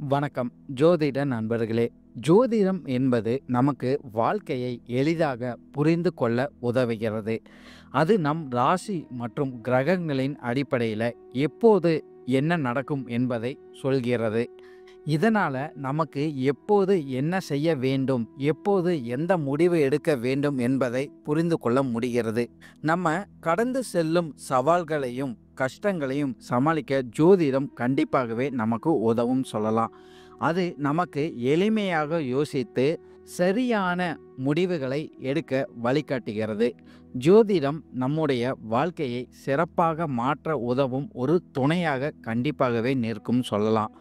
வணக்கம். ஜோதிட நண்பர்களே, ஜோதிடம் என்பது நமக்கு வாழ்க்கையை எளிதாக புரிந்து கொள்ள உதவுகிறது. அது நம் ராசி மற்றும் கிரகங்களின் அடிப்படையில் எப்போது என்ன நடக்கும் என்பதை சொல்கிறது. இதனால நமக்கு எப்போது என்ன செய்ய வேண்டும், எப்போது எந்த முடிவு எடுக்க வேண்டும் என்பதை புரிந்து கொள்ள முடிகிறது. நம்ம கடந்து செல்லும் சவால்களையும் கஷ்டங்களையும் சமாளிக்க ஜோதிடம் கண்டிப்பாகவே நமக்கு உதவும் சொல்லலாம். அது நமக்கு எளிமையாக யோசித்து சரியான முடிவுகளை எடுக்க வழிகாட்டுகிறது. ஜோதிடம் நம்முடைய வாழ்க்கையை சிறப்பாக மாற்ற உதவும் ஒரு துணையாக கண்டிப்பாகவே நிற்கும் சொல்லலாம்.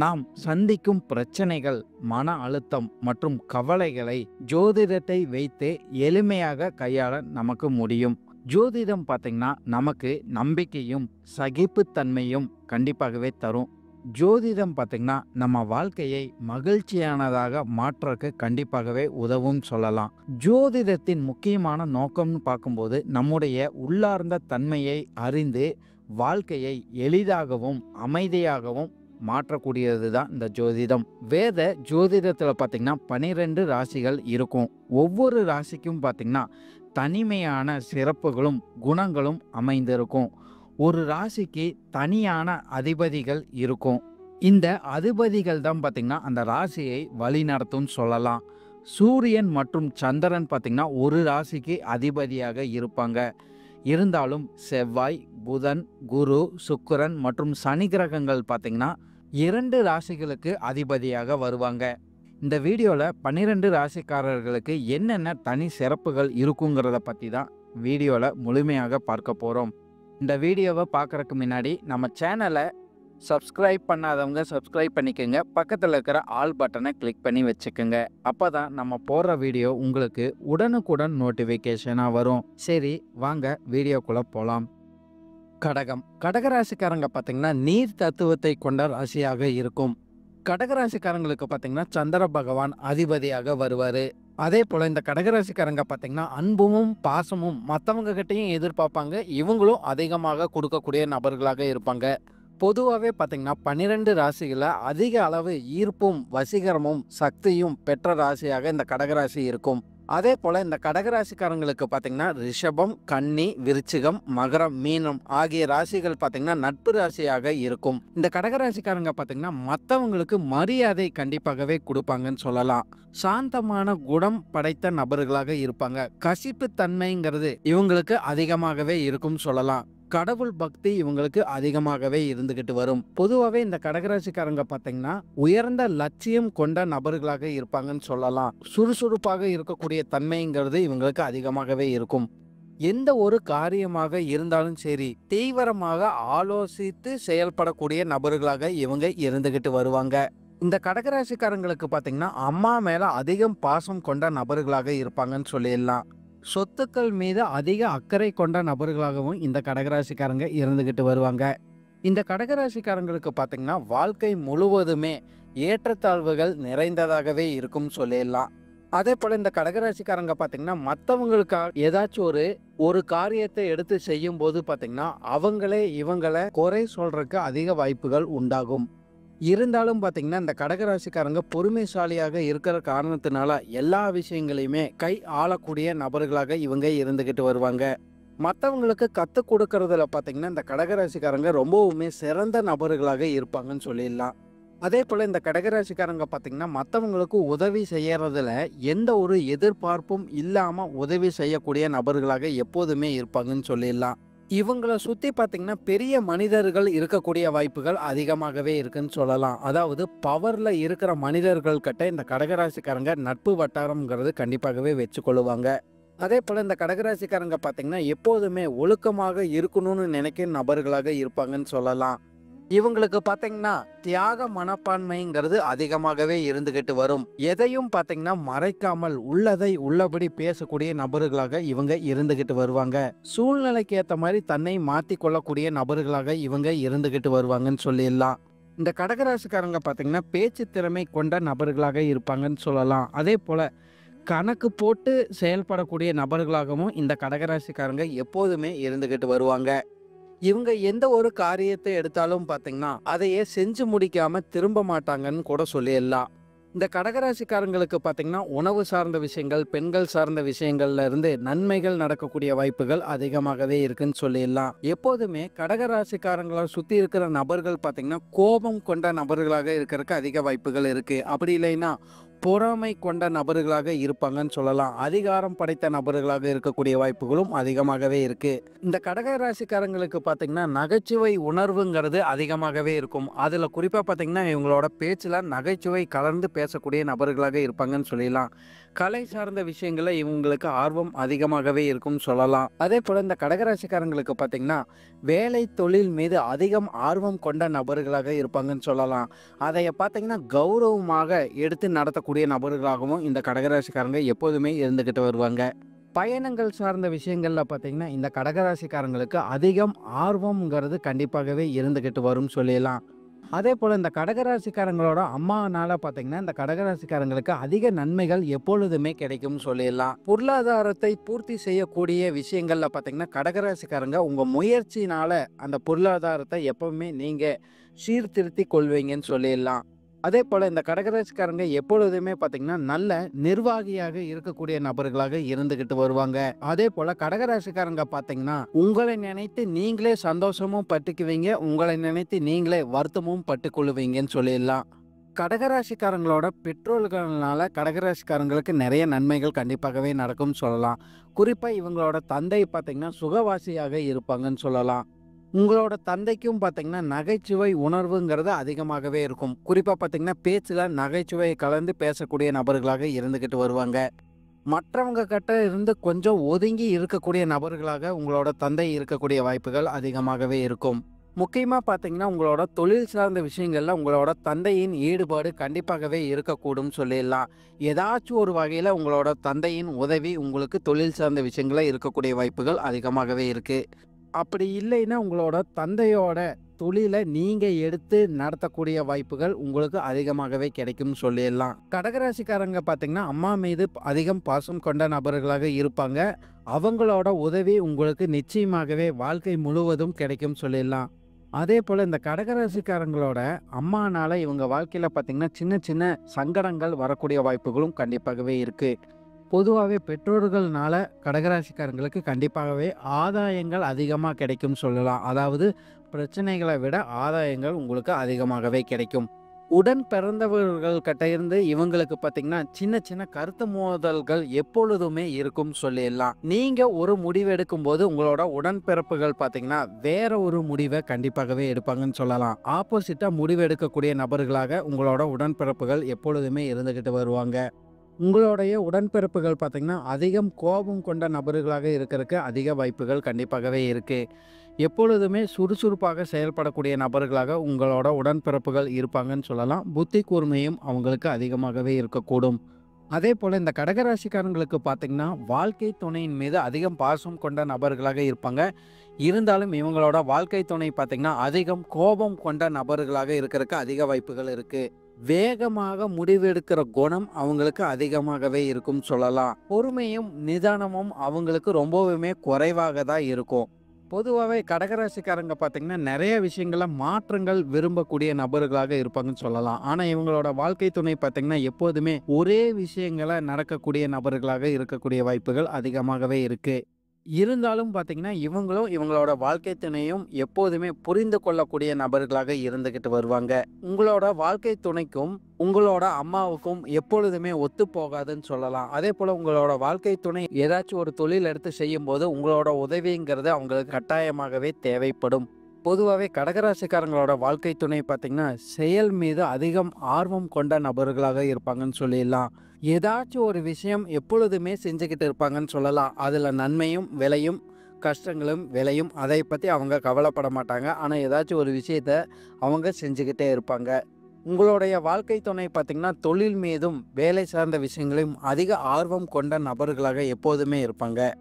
நாம் சந்திக்கும் பிரச்சனைகள், மன அழுத்தம் மற்றும் கவலைகளை ஜோதிடத்தை வைத்து எளிமையாக கையாள நமக்கு முடியும். ஜோதிடம் பார்த்திங்கன்னா நமக்கு நம்பிக்கையும் சகிப்புத்தன்மையும் கண்டிப்பாகவே தரும். ஜோதிடம் பார்த்திங்கன்னா நம்ம வாழ்க்கையை மகிழ்ச்சியானதாக மாற்றக்கு கண்டிப்பாகவே உதவும் சொல்லலாம். ஜோதிடத்தின் முக்கியமான நோக்கம்னு பார்க்கும்போது நம்முடைய உள்ளார்ந்த தன்மையை அறிந்து வாழ்க்கையை எளிதாகவும் அமைதியாகவும் மாற்றக்கூடியது தான் இந்த ஜோதிடம். வேத ஜோதிடத்தில் பார்த்திங்கன்னா 12 ராசிகள் இருக்கும். ஒவ்வொரு ராசிக்கும் பார்த்திங்கன்னா தனிமையான சிறப்புகளும் குணங்களும் அமைந்திருக்கும். ஒரு ராசிக்கு தனியான அதிபதிகள் இருக்கும். இந்த அதிபதிகள் தான் பார்த்திங்கன்னா அந்த ராசியை வழிநடத்தும் சொல்லலாம். சூரியன் மற்றும் சந்திரன் பார்த்திங்கன்னா ஒரு ராசிக்கு அதிபதியாக இருப்பாங்க. இருந்தாலும் செவ்வாய், புதன், குரு, சுக்கிரன் மற்றும் சனி கிரகங்கள் பார்த்திங்கன்னா 2 ராசிகளுக்கு அதிபதியாக வருவாங்க. இந்த வீடியோவில் 12 ராசிக்காரர்களுக்கு என்னென்ன தனி சிறப்புகள் இருக்குங்கிறத பற்றி தான் வீடியோவில் முழுமையாக பார்க்க போகிறோம். இந்த வீடியோவை பார்க்குறதுக்கு முன்னாடி நம்ம சேனலை சப்ஸ்கிரைப் பண்ணாதவங்க சப்ஸ்கிரைப் பண்ணிக்கோங்க. பக்கத்தில் இருக்கிற ஆல் பட்டனை கிளிக் பண்ணி வச்சுக்கோங்க. அப்போ தான் நம்ம போடுற வீடியோ உங்களுக்கு உடனுக்குடன் நோட்டிஃபிகேஷனாக வரும். சரி, வாங்க வீடியோக்குள்ளே போகலாம். கடகம். கடகராசிக்காரங்க பார்த்திங்கன்னா நீர் தத்துவத்தை கொண்ட ராசியாக இருக்கும். கடகராசிக்காரங்களுக்கு பார்த்திங்கன்னா சந்திர பகவான் அதிபதியாக வருவார். அதே போல் இந்த கடகராசிக்காரங்க பார்த்திங்கன்னா அன்பும் பாசமும் மற்றவங்க கிட்டையும் எதிர்பார்ப்பாங்க. இவங்களும் அதிகமாக கொடுக்கக்கூடிய நபர்களாக இருப்பாங்க. பொதுவாகவே பார்த்திங்கன்னா 12 ராசிகளில் அதிக அளவு ஈர்ப்பும் வசீகரமும் சக்தியும் பெற்ற ராசியாக இந்த கடகராசி இருக்கும். அதே போல் இந்த கடகராசிக்காரங்களுக்கு பார்த்திங்கன்னா ரிஷபம், கன்னி, விருச்சிகம், மகரம், மீனம் ஆகிய ராசிகள் பார்த்திங்கன்னா நட்பு ராசியாக இருக்கும். இந்த கடகராசிக்காரங்க பார்த்திங்கன்னா மற்றவங்களுக்கு மரியாதை கண்டிப்பாகவே கொடுப்பாங்கன்னு சொல்லலாம். சாந்தமான குணம் படைத்த நபர்களாக இருப்பாங்க. கசிப்பு தன்மைங்கிறது இவங்களுக்கு அதிகமாகவே இருக்கும் சொல்லலாம். கடவுள் பக்தி இவங்களுக்கு அதிகமாகவே இருந்துகிட்டு வரும். பொதுவாகவே இந்த கடகராசிக்காரங்க பார்த்தீங்கன்னா உயர்ந்த லட்சியம் கொண்ட நபர்களாக இருப்பாங்கன்னு சொல்லலாம். சுறுசுறுப்பாக இருக்கக்கூடிய தன்மைங்கிறது இவங்களுக்கு அதிகமாகவே இருக்கும். எந்த ஒரு காரியமாக இருந்தாலும் சரி தீவிரமாக ஆலோசித்து செயல்படக்கூடிய நபர்களாக இவங்க இருந்துகிட்டு வருவாங்க. இந்த கடகராசிக்காரங்களுக்கு பார்த்தீங்கன்னா அம்மா மேல அதிகம் பாசம் கொண்ட நபர்களாக இருப்பாங்கன்னு சொல்லிடலாம். சொத்துக்கள் மீது அதிக அக்கறை கொண்ட நபர்களாகவும் இந்த கடகராசிக்காரங்க இருந்துகிட்டு வருவாங்க. இந்த கடகராசிக்காரங்களுக்கு பார்த்தீங்கன்னா வாழ்க்கை முழுவதுமே ஏற்றத்தாழ்வுகள் நிறைந்ததாகவே இருக்கும் சொல்லிடலாம். அதே போல் இந்த கடகராசிக்காரங்க பார்த்தீங்கன்னா மற்றவங்களுக்காக ஏதாச்சும் ஒரு காரியத்தை எடுத்து செய்யும் போது பார்த்தீங்கன்னா அவங்களே இவங்களை குறை சொல்றதுக்கு அதிக வாய்ப்புகள் உண்டாகும். இருந்தாலும் பார்த்தீங்கன்னா இந்த கடகராசிக்காரங்க பொறுமைசாலியாக இருக்கிற காரணத்தினால எல்லா விஷயங்களையுமே கை ஆளக்கூடிய நபர்களாக இவங்க இருந்துகிட்டு வருவாங்க. மற்றவங்களுக்கு கற்றுக் கொடுக்கறதுல பார்த்தீங்கன்னா இந்த கடகராசிக்காரங்க ரொம்பவுமே சிறந்த நபர்களாக இருப்பாங்கன்னு சொல்லிடலாம். அதே போல் இந்த கடகராசிக்காரங்க பார்த்தீங்கன்னா மற்றவங்களுக்கு உதவி செய்யறதுல எந்த ஒரு எதிர்பார்ப்பும் இல்லாமல் உதவி செய்யக்கூடிய நபர்களாக எப்போதுமே இருப்பாங்கன்னு சொல்லிடலாம். இவங்களை சுற்றி பார்த்திங்கன்னா பெரிய மனிதர்கள் இருக்கக்கூடிய வாய்ப்புகள் அதிகமாகவே இருக்குன்னு சொல்லலாம். அதாவது பவரில் இருக்கிற மனிதர்கள் கிட்ட இந்த கடகராசிக்காரங்க நட்பு வட்டாரம்ங்கிறது கண்டிப்பாகவே வச்சுக்கொள்ளுவாங்க. அதே போல் இந்த கடகராசிக்காரங்க பார்த்திங்கன்னா எப்போதுமே ஒழுக்கமாக இருக்கணும்னு நினைக்கிற நபர்களாக இருப்பாங்கன்னு சொல்லலாம். இவங்களுக்கு பார்த்தீங்கன்னா தியாக மனப்பான்மைங்கிறது அதிகமாகவே இருந்துகிட்டு வரும். எதையும் பார்த்தீங்கன்னா மறைக்காமல் உள்ளதை உள்ளபடி பேசக்கூடிய நபர்களாக இவங்க இருந்துகிட்டு வருவாங்க. சூழ்நிலைக்கு ஏற்ற மாதிரி தன்னை மாற்றி கொள்ளக்கூடிய நபர்களாக இவங்க இருந்துகிட்டு வருவாங்கன்னு சொல்லிடலாம். இந்த கடகராசிக்காரங்க பார்த்தீங்கன்னா பேச்சு திறமை கொண்ட நபர்களாக இருப்பாங்கன்னு சொல்லலாம். அதே போல் கணக்கு போட்டு செயல்படக்கூடிய நபர்களாகவும் இந்த கடகராசிக்காரங்க எப்போதுமே இருந்துகிட்டு வருவாங்க. இவங்க எந்த ஒரு காரியத்தை எடுத்தாலும் பார்த்தீங்கன்னா, அதையே செஞ்சு முடிக்காம திரும்ப மாட்டாங்கன்னு கூட சொல்லிடலாம். இந்த கடகராசிக்காரங்களுக்கு பார்த்தீங்கன்னா, உணவு சார்ந்த விஷயங்கள், பெண்கள் சார்ந்த விஷயங்கள்ல இருந்து நன்மைகள் நடக்கக்கூடிய வாய்ப்புகள் அதிகமாகவே இருக்குன்னு சொல்லிடலாம். எப்போதுமே கடகராசிக்காரங்கள சுத்தி இருக்கிற நபர்கள் பார்த்தீங்கன்னா, கோபம் கொண்ட நபர்களாக இருக்கறதுக்கு அதிக வாய்ப்புகள் இருக்கு. அப்படி இல்லைன்னா, பொறாமை கொண்ட நபர்களாக இருப்பாங்கன்னு சொல்லலாம். அதிகாரம் படைத்த நபர்களாக இருக்கக்கூடிய வாய்ப்புகளும் அதிகமாகவே இருக்கு. இந்த கடக ராசிக்காரங்களுக்கு பார்த்தீங்கன்னா, நகைச்சுவை உணர்வுங்கிறது அதிகமாகவே இருக்கும். அதில குறிப்பா பார்த்தீங்கன்னா, இவங்களோட பேச்சுல நகைச்சுவை கலந்து பேசக்கூடிய நபர்களாக இருப்பாங்கன்னு சொல்லிடலாம். கலை சார்ந்த விஷயங்கள்ல இவங்களுக்கு ஆர்வம் அதிகமாகவே இருக்கும்னு சொல்லலாம். அதேபோல இந்த கடகராசிக்காரங்களுக்கு பார்த்தீங்கன்னா, வேலை தொழில் மீது அதிகம் ஆர்வம் கொண்ட நபர்களாக இருப்பாங்கன்னு சொல்லலாம். அதைய பார்த்தீங்கன்னா, கௌரவமாக எடுத்து நடத்தக்கூடிய நபர்களாகவும் இந்த கடகராசிக்காரங்க எப்போதுமே இருந்துகிட்டு வருவாங்க. பயணங்கள் சார்ந்த விஷயங்கள்ல பார்த்தீங்கன்னா, இந்த கடகராசிக்காரங்களுக்கு அதிகம் ஆர்வம்ங்கிறது கண்டிப்பாகவே இருந்துகிட்டு வரும்னு சொல்லிடலாம். அதேபோல இந்த கடகராசிக்காரங்களோட அம்மானால பார்த்தீங்கன்னா, இந்த கடகராசிக்காரங்களுக்கு அதிக நன்மைகள் எப்பொழுதுமே கிடைக்கும்னு சொல்லிடலாம். பொருளாதாரத்தை பூர்த்தி செய்யக்கூடிய விஷயங்கள்ல பார்த்தீங்கன்னா, கடகராசிக்காரங்க உங்க முயற்சியினால அந்த பொருளாதாரத்தை எப்பவுமே நீங்க சீர்திருத்திக் கொள்வீங்கன்னு சொல்லிடலாம். அதேபோல இந்த கடகராசிக்காரங்க எப்பொழுதுமே பார்த்தீங்கன்னா, நல்ல நிர்வாகியாக இருக்கக்கூடிய நபர்களாக இருந்துகிட்டு வருவாங்க. அதேபோல கடகராசிக்காரங்க பார்த்தீங்கன்னா, உங்களை நினைத்து நீங்களே சந்தோஷமும் பட்டுக்குவீங்க. உங்களை நினைத்து நீங்களே வருத்தமும் பட்டுக்கொள்ளுவீங்கன்னு சொல்லிடலாம். கடகராசிக்காரங்களோட பெற்றோர்கள்னால கடகராசிக்காரங்களுக்கு நிறைய நன்மைகள் கண்டிப்பாகவே நடக்கும்னு சொல்லலாம். குறிப்பா இவங்களோட தந்தை பார்த்தீங்கன்னா, சுகவாசியாக இருப்பாங்கன்னு சொல்லலாம். உங்களோட தந்தைக்கும் பார்த்தீங்கன்னா, நகைச்சுவை உணர்வுங்கிறது அதிகமாகவே இருக்கும். குறிப்பா பார்த்தீங்கன்னா, பேச்சுல நகைச்சுவை கலந்து பேசக்கூடிய நபர்களாக இருந்துகிட்டு வருவாங்க. மற்றவங்க கிட்ட இருந்து கொஞ்சம் ஒதுங்கி இருக்கக்கூடிய நபர்களாக உங்களோட தந்தை இருக்கக்கூடிய வாய்ப்புகள் அதிகமாகவே இருக்கும். முக்கியமா பார்த்தீங்கன்னா, உங்களோட தொழில் சார்ந்த விஷயங்கள்ல உங்களோட தந்தையின் ஈடுபாடு கண்டிப்பாகவே இருக்கக்கூடும்னு சொல்லிடலாம். ஏதாச்சும் ஒரு வகையில உங்களோட தந்தையின் உதவி உங்களுக்கு தொழில் சார்ந்த விஷயங்கள்ல இருக்கக்கூடிய வாய்ப்புகள் அதிகமாகவே இருக்கு. அப்படி இல்லைன்னா, உங்களோட தந்தையோட தொழில நீங்க எடுத்து நடத்தக்கூடிய வாய்ப்புகள் உங்களுக்கு அதிகமாகவே கிடைக்கும்னு சொல்லிடலாம். கடகராசிக்காரங்க பார்த்தீங்கன்னா, அம்மா மீது அதிகம் பாசம் கொண்ட நபர்களாக இருப்பாங்க. அவங்களோட உதவி உங்களுக்கு நிச்சயமாகவே வாழ்க்கை முழுவதும் கிடைக்கும்னு சொல்லிடலாம். அதேபோல இந்த கடகராசிக்காரங்களோட அம்மானால இவங்க வாழ்க்கையில பார்த்தீங்கன்னா, சின்ன சின்ன சங்கடங்கள் வரக்கூடிய வாய்ப்புகளும் கண்டிப்பாகவே இருக்கு. பொதுவாகவே பெற்றோர்கள்னால கடகராசிக்காரங்களுக்கு கண்டிப்பாகவே ஆதாயங்கள் அதிகமாக கிடைக்கும்னு சொல்லலாம். அதாவது பிரச்சனைகளை விட ஆதாயங்கள் உங்களுக்கு அதிகமாகவே கிடைக்கும். உடன் பிறந்தவர்கள் கிட்ட இருந்து இவங்களுக்கு பார்த்தீங்கன்னா, சின்ன சின்ன கருத்து மோதல்கள் எப்பொழுதுமே இருக்கும் சொல்லிடலாம். நீங்க ஒரு முடிவு எடுக்கும்போது உங்களோட உடன்பிறப்புகள் பார்த்தீங்கன்னா, வேற ஒரு முடிவை கண்டிப்பாகவே எடுப்பாங்கன்னு சொல்லலாம். ஆப்போசிட்டா முடிவு எடுக்கக்கூடிய நபர்களாக உங்களோட உடன்பிறப்புகள் எப்பொழுதுமே இருந்துகிட்டு வருவாங்க. உங்களுடைய உடன்பிறப்புகள் பார்த்தீங்கன்னா, அதிகம் கோபம் கொண்ட நபர்களாக இருக்கறதுக்கு அதிக வாய்ப்புகள் கண்டிப்பாகவே இருக்கு. எப்பொழுதுமே சுறுசுறுப்பாக செயல்படக்கூடிய நபர்களாக உங்களோட உடன்பிறப்புகள் இருப்பாங்கன்னு சொல்லலாம். புத்தி கூர்மையும் அவங்களுக்கு அதிகமாகவே இருக்கக்கூடும். அதேபோல இந்த கடகராசிக்காரங்களுக்கு பார்த்தீங்கன்னா, வாழ்க்கை துணையின் மீது அதிகம் பாசம் கொண்ட நபர்களாக இருப்பாங்க. இருந்தாலும் இவங்களோட வாழ்க்கை துணை பார்த்தீங்கன்னா, அதிகம் கோபம் கொண்ட நபர்களாக இருக்கறதுக்கு அதிக வாய்ப்புகள் இருக்கு. வேகமாக முடிவெடுக்கிற குணம் அவங்களுக்கு அதிகமாகவே இருக்கும் சொல்லலாம். பொறுமையும் நிதானமும் அவங்களுக்கு ரொம்பவுமே குறைவாக தான் இருக்கும். பொதுவாகவே கடகராசிக்காரங்க பார்த்தீங்கன்னா, நிறைய விஷயங்கள மாற்றங்கள் விரும்பக்கூடிய நபர்களாக இருப்பாங்கன்னு சொல்லலாம். ஆனால் இவங்களோட வாழ்க்கை துணை பார்த்தீங்கன்னா, எப்போதுமே ஒரே விஷயங்கள நடக்கக்கூடிய நபர்களாக இருக்கக்கூடிய வாய்ப்புகள் அதிகமாகவே இருக்கு. இருந்தாலும் பார்த்தீங்கன்னா, இவங்களும் இவங்களோட வாழ்க்கை துணையும் எப்போதுமே புரிந்து கொள்ளக்கூடிய நபர்களாக இருந்துகிட்டு வருவாங்க. உங்களோட வாழ்க்கை துணைக்கும் உங்களோட அம்மாவுக்கும் எப்பொழுதுமே ஒத்து போகாதுன்னு சொல்லலாம். அதேபோல உங்களோட வாழ்க்கை துணை ஏதாச்சும் ஒரு தொழில் எடுத்து செய்யும்போது உங்களோட உதவிங்கிறது அவங்களுக்கு கட்டாயமாகவே தேவைப்படும். பொதுவாகவே கடகராசிக்காரங்களோட வாழ்க்கை துணை பார்த்தீங்கன்னா, செயல் மீது அதிகம் ஆர்வம் கொண்ட நபர்களாக இருப்பாங்கன்னு சொல்லிடலாம். ஏதாச்சும் ஒரு விஷயம் எப்பொழுதுமே செஞ்சுக்கிட்டு இருப்பாங்கன்னு சொல்லலாம். அதில் நன்மையும் விலையும், கஷ்டங்களும் விலையும் அதை பற்றி அவங்க கவலைப்பட மாட்டாங்க. ஆனால் ஏதாச்சும் ஒரு விஷயத்த அவங்க செஞ்சுக்கிட்டே இருப்பாங்க. உங்களுடைய வாழ்க்கை துணை பார்த்தீங்கன்னா, தொழில் மீதும் வேலை சார்ந்த விஷயங்களையும் அதிக ஆர்வம் கொண்ட நபர்களாக எப்போதுமே இருப்பாங்க.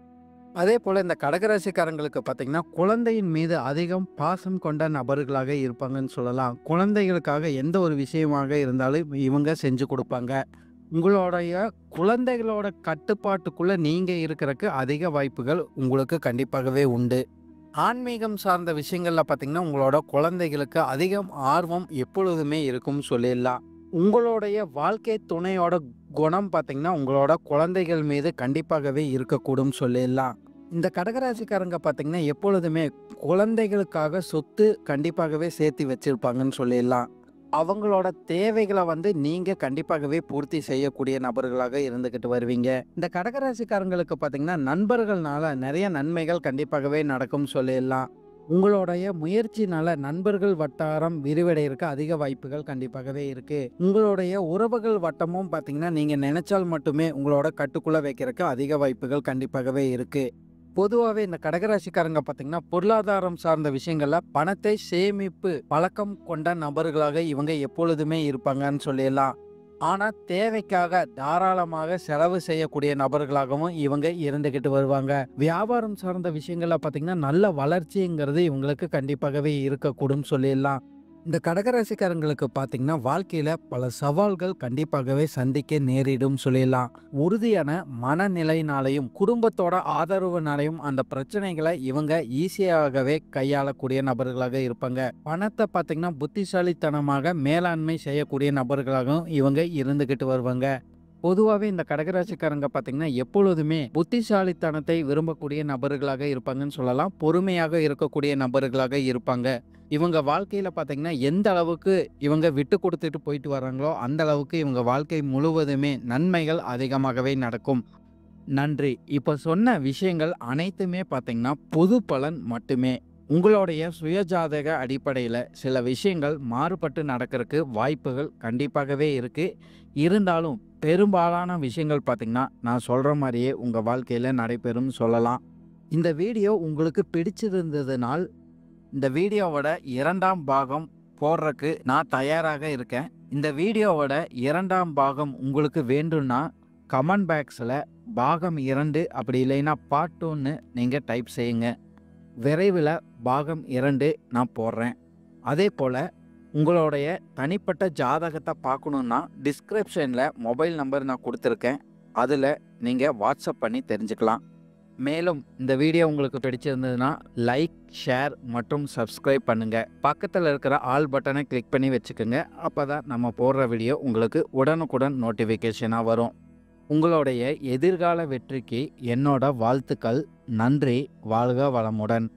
அதேபோல இந்த கடகராசிக்காரங்களுக்கு பார்த்தீங்கன்னா, குழந்தையின் மீது அதிகம் பாசம் கொண்ட நபர்களாக இருப்பாங்கன்னு சொல்லலாம். குழந்தைகளுக்காக எந்த ஒரு விஷயமாக இருந்தாலும் இவங்க செஞ்சு கொடுப்பாங்க. உங்களுடைய குழந்தைகளோட கட்டுப்பாட்டுக்குள்ள நீங்க இருக்கறக்கு அதிக வாய்ப்புகள் உங்களுக்கு கண்டிப்பாகவே உண்டு. ஆன்மீகம் சார்ந்த விஷயங்கள்ல பார்த்தீங்கன்னா, உங்களோட குழந்தைகளுக்கு அதிகம் ஆர்வம் எப்பொழுதுமே இருக்கும்னு சொல்லிடலாம். உங்களுடைய வாழ்க்கை துணையோட குணம் பார்த்தீங்கன்னா, உங்களோட குழந்தைகள் மீது கண்டிப்பாகவே இருக்கக்கூடும் சொல்லிடலாம். இந்த கடகராசிக்காரங்க பார்த்தீங்கன்னா, எப்பொழுதுமே குழந்தைகளுக்காக சொத்து கண்டிப்பாகவே சேர்த்து வச்சிருப்பாங்கன்னு சொல்லிடலாம். அவங்களோட தேவைகள நீங்க கண்டிப்பாகவே பூர்த்தி செய்யக்கூடிய நபர்களாக இருந்துகிட்டு வருவீங்க. இந்த கடகராசிக்காரங்களுக்கு பார்த்தீங்கன்னா, நண்பர்கள்னால நெறைய நன்மைகள் கண்டிப்பாகவே நடக்கும்னு சொல்லிடலாம். உங்களுடைய முயற்சினால நண்பர்கள் வட்டாரம் விரிவடையறக்கு அதிக வாய்ப்புகள் கண்டிப்பாகவே இருக்கு. உங்களுடைய உறவுகள் வட்டமும் பார்த்தீங்கன்னா, நீங்க நெனைச்சால் மட்டுமே உங்களோட கட்டுக்குள்ள வைக்கிறக்கு அதிக வாய்ப்புகள் கண்டிப்பாகவே இருக்கு. பொதுவாவே இந்த கடகராசிக்காரங்க பார்த்தீங்கன்னா, பொருளாதாரம் சார்ந்த விஷயங்கள்ல பணத்தை சேமிப்பு பழக்கம் கொண்ட நபர்களாக இவங்க எப்பொழுதுமே இருப்பாங்கன்னு சொல்லிடலாம். ஆனா, தேவைக்காக தாராளமாக செலவு செய்யக்கூடிய நபர்களாகவும் இவங்க இருந்துகிட்டு வருவாங்க. வியாபாரம் சார்ந்த விஷயங்கள்ல பார்த்தீங்கன்னா, நல்ல வளர்ச்சிங்கிறது இவங்களுக்கு கண்டிப்பாகவே இருக்கக்கூடும் சொல்லிடலாம். இந்த கடகராசிக்காரங்களுக்கு பார்த்தீங்கன்னா, வாழ்க்கையில பல சவால்கள் கண்டிப்பாகவே சந்திக்க நேரிடும் சொல்லிடலாம். உறுதியான மனநிலையினாலையும், குடும்பத்தோட ஆதரவுனாலையும் அந்த பிரச்சனைகளை இவங்க ஈஸியாகவே கையாளக்கூடிய நபர்களாக இருப்பாங்க. பணத்தை பார்த்தீங்கன்னா, புத்திசாலித்தனமாக மேலாண்மை செய்யக்கூடிய நபர்களாகவும் இவங்க இருந்துகிட்டு வருவாங்க. பொதுவாவே இந்த கடகராசிக்காரங்க பார்த்தீங்கன்னா, எப்பொழுதுமே புத்திசாலித்தனத்தை விரும்பக்கூடிய நபர்களாக இருப்பாங்கன்னு சொல்லலாம். பொறுமையாக இருக்கக்கூடிய நபர்களாக இருப்பாங்க. இவங்க வாழ்க்கையில பார்த்தீங்கன்னா, எந்த அளவுக்கு இவங்க விட்டு குடுத்துட்டு போயிட்டு வராங்களோ, அந்த அளவுக்கு இவங்க வாழ்க்கை முழுவதுமே நன்மைகள் அதிகமாகவே நடக்கும். நன்றி. இப்ப சொன்ன விஷயங்கள் அனைத்துமே பார்த்தீங்கன்னா, பொது பலன் மட்டுமே. உங்களுடைய சுயஜாதக அடிப்படையில சில விஷயங்கள் மாறுபட்டு நடக்கறக்கு வாய்ப்புகள் கண்டிப்பாகவே இருக்கு. இருந்தாலும் பெரும்பாலான விஷயங்கள் பார்த்தீங்கன்னா, நான் சொல்ற மாரியே உங்க வாழ்க்கையில நடைபெறும்னு சொல்லலாம். இந்த வீடியோ உங்களுக்கு பிடிச்சிருந்ததுனால், இந்த வீடியோவோட 2ஆம் பாகம் போடுறக்கு நான் தயாராக இருக்கேன். இந்த வீடியோவோட 2ஆம் பாகம் உங்களுக்கு வேண்டும்னா, கமெண்ட் பாக்ஸ்ல பாகம் 2 அப்படி இல்லைன்னா பார்ட் 2ன்னு நீங்க டைப் செய்யுங்க. விரைவில பாகம் 2 நான் போடுறேன். அதேபோல உங்களுடைய தனிப்பட்ட ஜாதகத்த பார்க்கணும்னா, டிஸ்கிரிப்ஷன்ல மொபைல் நம்பர் நான் குடுத்துருக்கேன். அதுல நீங்க வாட்ஸ்அப் பண்ணி தெரிஞ்சுக்கலாம். மேலும் இந்த வீடியோ உங்களுக்கு பிடிச்சிருந்ததுன்னா, லைக், ஷேர் மற்றும் சப்ஸ்கிரைப் பண்ணுங்க. பக்கத்துல இருக்கிற ஆல் பட்டனை கிளிக் பண்ணி வச்சுக்கோங்க. அப்பதான் நம்ம போடுற வீடியோ உங்களுக்கு உடனுக்குடன் நோட்டிஃபிகேஷனா வரும். உங்களுடைய எதிர்கால வெற்றிக்கு என்னோட வாழ்த்துக்கள். நன்றி. வாழ்க வளமுடன்.